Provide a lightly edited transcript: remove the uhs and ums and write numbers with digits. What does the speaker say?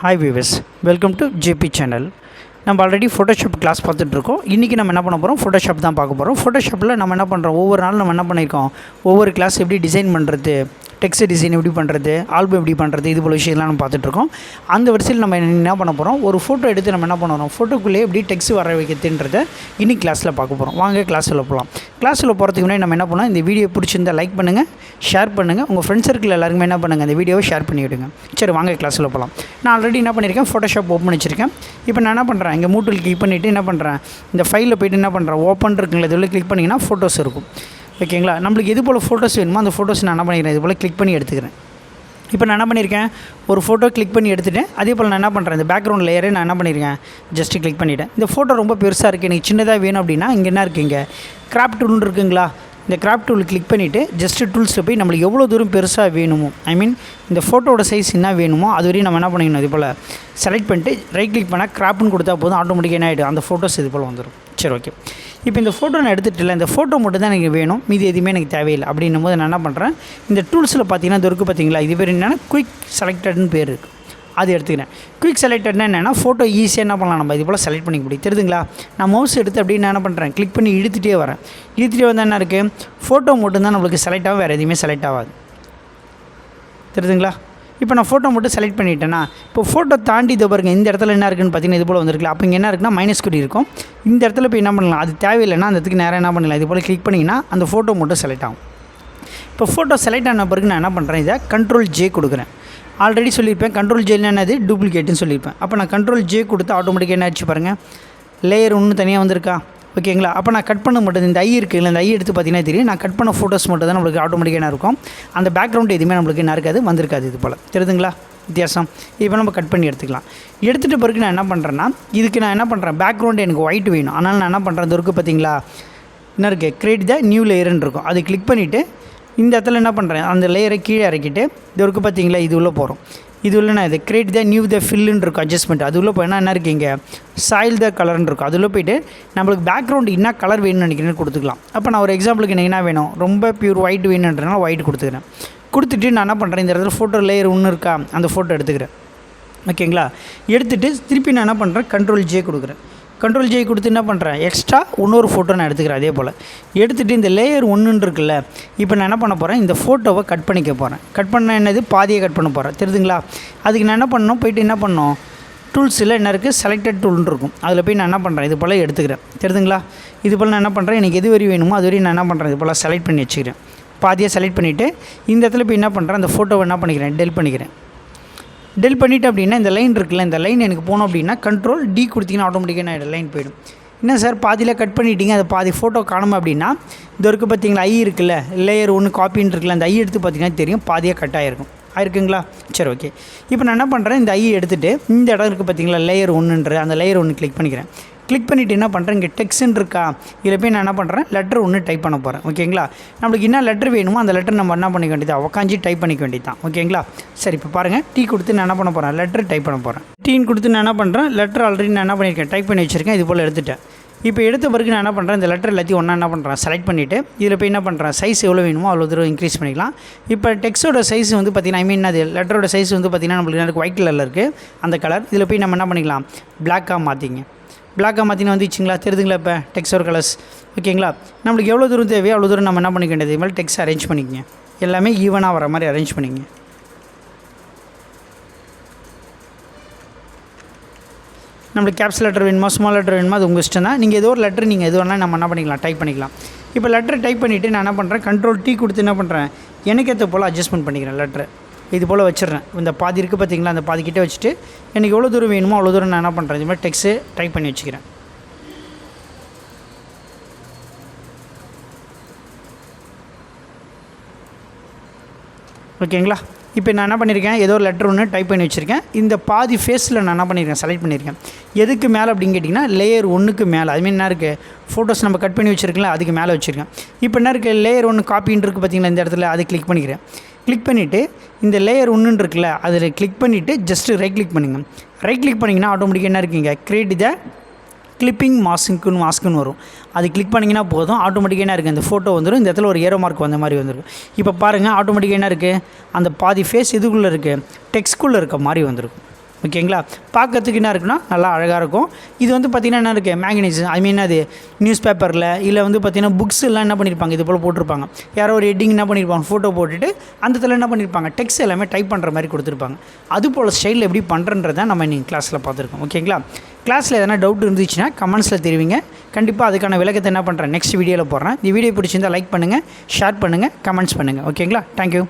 Hi viewers, welcome to JP channel. நம்ம already Photoshop class பார்த்துட்ருக்கோம். இன்றைக்கி நம்ம என்ன பண்ண போகிறோம், ஃபோட்டோஷாப் தான் பார்க்க போகிறோம். ஃபோட்டோஷாப்பில் நம்ம என்ன பண்ணுறோம், ஒவ்வொரு நாள் நம்ம என்ன பண்ணியிருக்கோம், ஒவ்வொரு கிளாஸ் எப்படி டிசைன் பண்ணுறது, டெக்ஸ்ட் டிசைன் எப்படி பண்ணுறது, ஆல்பம் எப்படி பண்ணுறது, இது போல் விஷயம்லாம் நம்ம பார்த்துட்ருக்கோம். அந்த வரிசையில் நம்ம என்ன பண்ண போகிறோம், ஒரு ஃபோட்டோ எடுத்து நம்ம என்ன பண்ணுறோம், ஃபோட்டோக்குள்ளேயே எப்படி டெக்ஸ்ட் வர வைக்கிறதுன்றதை இன்னைக்கு கிளாஸில் பார்க்க போகிறோம். வாங்க கிளாஸில் போகலாம். கிளாஸில் போகிறதுக்கு முன்னாடி நம்ம என்ன பண்ணோம், இந்த வீடியோ பிடிச்சிருந்தால் லைக் பண்ணுங்கள், ஷேர் பண்ணுங்கள், உங்கள் ஃப்ரெண்ட்ஸ் சர்க்கிள் எல்லாருக்குமே என்ன பண்ணுங்கள், இந்த வீடியோவை ஷேர் பண்ணி விடுங்க. சரி வாங்க கிளாஸில் போகலாம். நான் ஆல்ரெடி என்ன பண்ணியிருக்கேன், ஃபோட்டோஷாப் ஓப்பன் வச்சுருக்கேன். இப்போ நான் என்ன பண்ணுறேன், இங்கே மூட்டில் கிளிக் பண்ணிவிட்டு என்ன பண்ணுறேன், இந்த ஃபைலில் போய்ட்டு என்ன பண்ணுறேன், ஓப்பன் இருக்குங்களா, இதில் கிளிக் பண்ணிங்கன்னா ஃபோட்டோஸ் இருக்கும். ஓகேங்களா, நம்மளுக்கு எது போல் ஃபோட்டோஸ் வேணுமோ அந்த ஃபோட்டோஸ் நான் என்ன பண்ணிக்கிறேன், இது போல் கிளிக் பண்ணி எடுத்துக்கிறேன். இப்போ நான் என்ன பண்ணியிருக்கேன், ஒரு ஃபோட்டோ கிளிக் பண்ணி எடுத்துகிட்டேன். அதே போல் நான் என்ன பண்ணுறேன், இந்த பேக்ரவுண்ட் லேயரை நான் என்ன பண்ணியிருக்கேன், ஜஸ்ட்டு கிளிக் பண்ணிவிட்டேன். இந்த ஃபோட்டோ ரொம்ப பெருசாக இருக்குது, எனக்கு சின்னதாக வேணும் அப்படின்னா இங்கே என்ன இருக்குது, இங்கே கிராப் டூல் இருக்குங்களா, இந்த கிராப் டூல் கிளிக் பண்ணிவிட்டு ஜஸ்ட்டு டூல்ஸில் போய் நம்மளுக்கு எவ்வளோ தூரம் பெருசாக வேணுமோ, இந்த ஃபோட்டோட சைஸ் என்ன வேணுமோ அது வரையும் நம்ம என்ன பண்ணிக்கணும், இது போல் செலக்ட் பண்ணிட்டு ரைட் கிளிக் பண்ணால் கிராப்னு கொடுத்தா போதும், ஆட்டோமேட்டிக்காக என்ன ஆகிடும், அந்த ஃபோட்டோஸ் இது போல் வந்துடும். சரி ஓகே, இப்போ இந்த ஃபோட்டோ நான் எடுத்துகிட்டு இல்லை, இந்த ஃபோட்டோ மட்டும் தான் எனக்கு வேணும், மீதி எதுவுமே எனக்கு தேவையில்லை அப்படின்னும் போது நான் என்ன பண்ணுறேன், இந்த டூல்ஸில் பார்த்தீங்கன்னா இது இருக்குது பார்த்தீங்களா, இது பேர் என்னென்னா குயிக் செலக்டட்னு பேர் இருக்குது, அது எடுத்துக்கிறேன். குயிக் செலக்டட்னா என்னென்னா ஃபோட்டோ ஈஸியாக என்ன பண்ணலாம், நம்ம இது போல் செலக்ட் பண்ணிக்க முடியும். தெரியுதுங்களா, நான் மவுஸ் எடுத்து அப்படின்னு நான் என்ன பண்ணுறேன், கிளிக் பண்ணி இழுத்துகிட்டே வரேன். இழுத்துகிட்டே வந்தால் என்ன இருக்குது, ஃபோட்டோ மட்டும்தான் நம்மளுக்கு செலக்ட் ஆகும், வேறு எதுவுமே செலக்ட் ஆகாது. தெரியுதுங்களா, இப்போ நான் ஃபோட்டோ மட்டும் செலக்ட் பண்ணிட்டேன்னா, இப்போ ஃபோட்டோ தாண்டி இது பாருங்கள், இந்த இடத்துல என்ன இருக்குன்னு பார்த்தீங்கன்னா இது போல் வந்துருக்குல்ல, அப்போ இங்கே என்ன இருக்குன்னா மைனஸ் குறி இருக்கும். இந்த இடத்துல போய் என்ன பண்ணலாம், அது தேவையில்லைன்னா அந்த இடத்துக்கு நேராக என்ன பண்ணலாம், இது போல் கிளிக் பண்ணிங்கன்னா அந்த ஃபோட்டோ மட்டும் செலக்ட் ஆகும். இப்போ ஃபோட்டோ செலக்ட் ஆன பிறகு நான் என்ன பண்ணுறேன், இதை Ctrl+J கொடுக்குறேன். ஆல்ரெடி சொல்லியிருப்பேன் Ctrl+J என்னது டூப்ளிகேட்டுன்னு சொல்லியிருப்பேன். அப்போ நான் Ctrl+J கொடுத்து ஆட்டோமேட்டிக்காக என்ன ஆச்சு பாருங்கள், லேயர் ஒன்று தனியாக வந்திருக்கா. ஓகேங்களா, அப்போ நான் கட் பண்ண மட்டும் இந்த ஐ இருக்குல்ல, இந்த ஐ எடுத்து பார்த்தீங்கன்னா தெரியும், நான் கட் பண்ண ஃபோட்டோஸ் மட்டும் தான் நம்மளுக்கு ஆட்டோமேட்டிக்காக என்ன இருக்கும், அந்த பேக்ரவுண்ட் எதுவுமே நம்மளுக்கு என்ன இருக்காது, வந்திருக்காது. இது போல் தெரியுதுங்களா வித்தியாசம். இப்போ நம்ம கட் பண்ணி எடுத்துக்கலாம். எடுத்துகிட்ட பிறகு நான் என்ன பண்ணுறேன்னா, இதுக்கு நான் என்ன பண்ணுறேன், பேக்ரவுண்டு எனக்கு ஒயிட் வேணும். அதனால் நான் என்ன பண்ணுறேன், இது இருக்குது பார்த்தீங்களா, என்ன இருக்குது, கிரியேட் த நியூ லேயர்னு இருக்கும், அதை கிளிக் பண்ணிவிட்டு இந்த இடத்துல என்ன பண்ணுறேன், அந்த லேயரை கீழே இறக்கிட்டு இது இருக்குது பார்த்தீங்களா, இது உள்ளே போகிறோம். இது உள்ள நான் இது கிரியேட் த நியூ த ஃபில்லுன்னு இருக்கும், அட்ஜஸ்ட்மெண்ட். அது உள்ளே போனால் என்ன இருக்குது, இங்கே சாயில் த கலர்னு இருக்கும். அது உள்ளே போய்ட்டு நம்மளுக்கு பேக்ரவுண்டு என்ன கலர் வேணும்னு நினைக்கிறேன்னு கொடுத்துக்கலாம். அப்போ நான் ஒரு எக்ஸாம்பிளுக்கு எனக்கு என்ன வேணும், ரொம்ப பியூர் ஒயிட் வேணுன்றதுனால ஒயிட் கொடுத்துக்கிறேன். கொடுத்துட்டு நான் என்ன பண்ணுறேன், இந்த இடத்துல ஃபோட்டோ லேயர் ஒன்று இருக்கா, அந்த ஃபோட்டோ எடுத்துக்கிறேன். ஓகேங்களா, எடுத்துகிட்டு திருப்பி நான் என்ன பண்ணுறேன், Ctrl+J கொடுக்குறேன். Ctrl+J கொடுத்து என்ன பண்ணுறேன், எக்ஸ்ட்ரா இன்னொரு ஃபோட்டோ நான் எடுத்துக்கிறேன். அதே போல் எடுத்துகிட்டு இந்த லேயர் ஒன்றுன்னு இருக்குல்ல, இப்போ நான் என்ன பண்ண போகிறேன், இந்த ஃபோட்டோவை கட் பண்ணிக்க போகிறேன். கட் பண்ண என்னது, பாதியை கட் பண்ண போகிறேன். தெரியுதுங்களா, அதுக்கு நான் என்ன பண்ணணும், போய்ட்டு என்ன பண்ணணும், டூல்ஸில் என்ன இருக்குது, செலக்டட் டூல்னு இருக்கும், அதில் போய் நான் என்ன பண்ணுறேன், இது போல் எடுத்துக்கிறேன். தெரியுதுங்களா, இது போல் நான் என்ன பண்ணுறேன், எனக்கு எது வரை வேணுமோ அது வரையும் நான் என்ன பண்ணுறேன், இது போல் செலக்ட் பண்ணி வச்சுக்கிறேன். பாதியாக செலக்ட் பண்ணிவிட்டு இந்த இடத்துல போய் என்ன பண்ணுறேன், அந்த ஃபோட்டோவை என்ன பண்ணிக்கிறேன், டெல் பண்ணிக்கிறேன். டெல் பண்ணிவிட்டு அப்படின்னா இந்த லைன் இருக்குல்ல, இந்த லைன் எனக்கு போகணும் அப்படின்னா Ctrl+D கொடுத்தீங்கன்னா ஆட்டோமேட்டிக்காக நான் லைன் போயிடும். என்ன சார் பாதியில் கட் பண்ணிட்டீங்க, அது பாதி ஃபோட்டோ காணும் அப்படின்னா இது இருக்குது பார்த்தீங்களா, ஐ இருக்குல்ல, லேயர் ஒன்று காப்பின்னு இருக்குல்ல, அந்த ஐ எடுத்து பார்த்தீங்கன்னா தெரியும், பாதியாக கட் ஆகிருக்குங்களா. சரி ஓகே, இப்போ நான் என்ன பண்ணுறேன், இந்த ஐ எடுத்துகிட்டு இந்த இடம் இருக்குது பார்த்தீங்களா, லேயர் ஒன்றுன்ற அந்த லேயர் ஒன்று கிளிக் பண்ணிக்கிறேன். கிளிக் பண்ணிவிட்டு என்ன பண்ணுறேன், இங்கே டெக்ஸ்ட்னு இருக்கா, இதில் போய் நான் என்ன பண்ணுறேன், லெட்டர் ஒன்று டைப் பண்ண போகிறேன். ஓகேங்களா, நம்மளுக்கு என்ன லெட்டர் வேணுமோ அந்த லெட்டர் நம்ம என்ன பண்ணிக்க வேண்டியதான், உட்காந்து டைப் பண்ணிக்க வேண்டியது தான். ஓகேங்களா, சரி இப்போ பாருங்கள், டீ கொடுத்து நான் என்ன பண்ண போகிறேன், லெட்டர் டைப் பண்ண போகிறேன். டீன்னு கொடுத்து நான் என்ன பண்ணுறேன், லெட்டர் ஆல்ரெடி நான் என்ன பண்ணியிருக்கேன், டைப் பண்ணி வச்சுருக்கேன். இது போல் எடுத்துட்டேன். இப்போ எடுத்த பிறகு நான் என்ன பண்ணுறேன், இந்த லெட்டர் எல்லாத்தையும் ஒன்றா என்ன பண்ணுறேன், செலக்ட் பண்ணிவிட்டு இதில் போய் என்ன பண்ணுறேன், சைஸ் எவ்வளோ வேணுமோ அவ்வளோ தூரம் இன்க்ரீஸ் பண்ணிக்கலாம். இப்போ டெக்ஸ்ட்டோட சைஸ் வந்து பார்த்திங்கன்னா அது லெட்டரோட சைஸ் வந்து பார்த்திங்கன்னா நம்மளுக்கு ஒயிட் கலரில் இருக்குது அந்த கலர். இதில் போய் நம்ம என்ன பண்ணிக்கலாம், பிளாக்காக மாற்றிங்க. பிளாக்காக மாற்றினா வந்துச்சுங்களா, தெரியுதுங்களா, இப்போ டெக்ஸ்டோர் கலர்ஸ். ஓகேங்களா, நம்மளுக்கு எவ்வளோ தூரம் தேவையோ அவ்வளோ தூரம் நம்ம என்ன பண்ணிக்க வேண்டியது, இது மாதிரி டெக்ஸ்ட் அரேஞ்ச் பண்ணிக்கங்க, எல்லாமே ஈவனாக வர மாதிரி அரேஞ்ச் பண்ணிக்கங்க. நம்மளுக்கு கேப்ஸ் லெட்டர் வேணுமா, ஸ்மால் லெட்டர் வேணுமா, அது உங்கள் இஷ்டம் தான். நீங்கள் ஏதோ ஒரு லெட்டர் நீங்கள் எது வேணால் நம்ம என்ன பண்ணிக்கலாம், டைப் பண்ணிக்கலாம். இப்போ லெட்டர் டைப் பண்ணிவிட்டு நான் என்ன பண்ணுறேன், Ctrl+T கொடுத்து என்ன பண்ணுறேன், எனக்கு ஏற்ற போல் அட்ஜஸ்ட்மெண்ட் பண்ணிக்கிறேன். லெட்டர் இது போல் வச்சிடுறேன். இந்த பாதி இருக்குது பார்த்தீங்களா, அந்த பாதி கிட்டே வச்சுட்டு எனக்கு எவ்வளோ தூரம் வேணுமோ அவ்வளோ தூரம் நான் என்ன பண்ணுறேன், இது மாதிரி டெக்ஸ்ட்டு டைப் பண்ணி வச்சுக்கிறேன். ஓகேங்களா, இப்போ நான் என்ன பண்ணியிருக்கேன், ஏதோ ஒரு லெட்டர் ஒன்று டைப் பண்ணி வச்சுருக்கேன். இந்த பாதி ஃபேஸில் நான் என்ன பண்ணியிருக்கேன், செலக்ட் பண்ணியிருக்கேன். எதுக்கு மேலே அப்படின்னு கேட்டிங்கன்னா, லேயர் ஒன்றுக்கு மேலே, அதுமாதிரி என்ன இருக்குது, ஃபோட்டோஸ் நம்ம கட் பண்ணி வச்சுருக்கல அதுக்கு மேலே வச்சுருக்கேன். இப்போ என்ன இருக்குது, லேயர் ஒன்று காப்பின்னு இருக்குது பார்த்தீங்களா, இந்த இடத்துல அதை கிளிக் பண்ணிக்கிறேன். கிளிக் பண்ணிவிட்டு இந்த லேயர் ஒன்றுன்னு இருக்குல்ல, அதில் கிளிக் பண்ணிவிட்டு ஜஸ்ட்டு ரைட் கிளிக் பண்ணுங்கள். ரைட் கிளிக் பண்ணிங்கன்னா ஆட்டோமேட்டிக்காக என்ன இருக்குங்க, கிரியேட் த கிளிப்பிங் மாஸ்க்குன்னு வரும். அது கிளிக் பண்ணிங்கன்னா போதும், ஆட்டோமேட்டிக்காக என்ன இருக்குது, அந்த ஃபோட்டோ வந்துடும். இந்த இடத்துல ஒரு ஏரோ மார்க் வந்த மாதிரி வந்துடும். இப்போ பாருங்கள், ஆட்டோமேட்டிக்காக என்ன இருக்குது, அந்த பாதி ஃபேஸ் இதுக்குள்ளே இருக்குது, டெக்ஸ்ட்குள்ளே இருக்க மாதிரி வந்துருக்கும். ஓகேங்களா. பார்க்கறதுக்கு என்ன இருக்குன்னா நல்லா அழகாக இருக்கும். இது வந்து பார்த்திங்கன்னா என்ன இருக்குது, மேக்னீஸ் ஐ மீன் அது நியூஸ் பேப்பரில் இல்லை வந்து பார்த்திங்கன்னா புக்ஸ் எல்லாம் என்ன பண்ணியிருப்பாங்க, இது போல் போட்டிருப்பாங்க. யாரோ ஒரு ஹெட்டிங் என்ன பண்ணியிருப்பாங்க, ஃபோட்டோ போட்டுட்டு அந்த இடத்துல என்ன பண்ணியிருப்பாங்க, டெக்ஸ்ட் எல்லாமே டைப் பண்ணுற மாதிரி கொடுத்துருப்பாங்க. அது போல் ஸ்டைலில் எப்படி பண்ணுறன்றதை நம்ம இன்றைக்கி கிளாஸில் பார்த்துருக்கோம். ஓகேங்களா. கிளாஸில் எதனா டவுட் இருந்துச்சுன்னா கமெண்ட்ஸில் தெரிவிங்க. கண்டிப்பாக அதுக்கான விளக்கத்தை என்ன பண்ணுறேன் நெக்ஸ்ட் வீடியோவில் போடுறேன். இந்த வீடியோ பிடிச்சிருந்தால் லைக் பண்ணுங்கள், ஷேர் பண்ணுங்கள், கமெண்ட்ஸ் பண்ணுங்கள். ஓகேங்களா. தேங்க்யூ.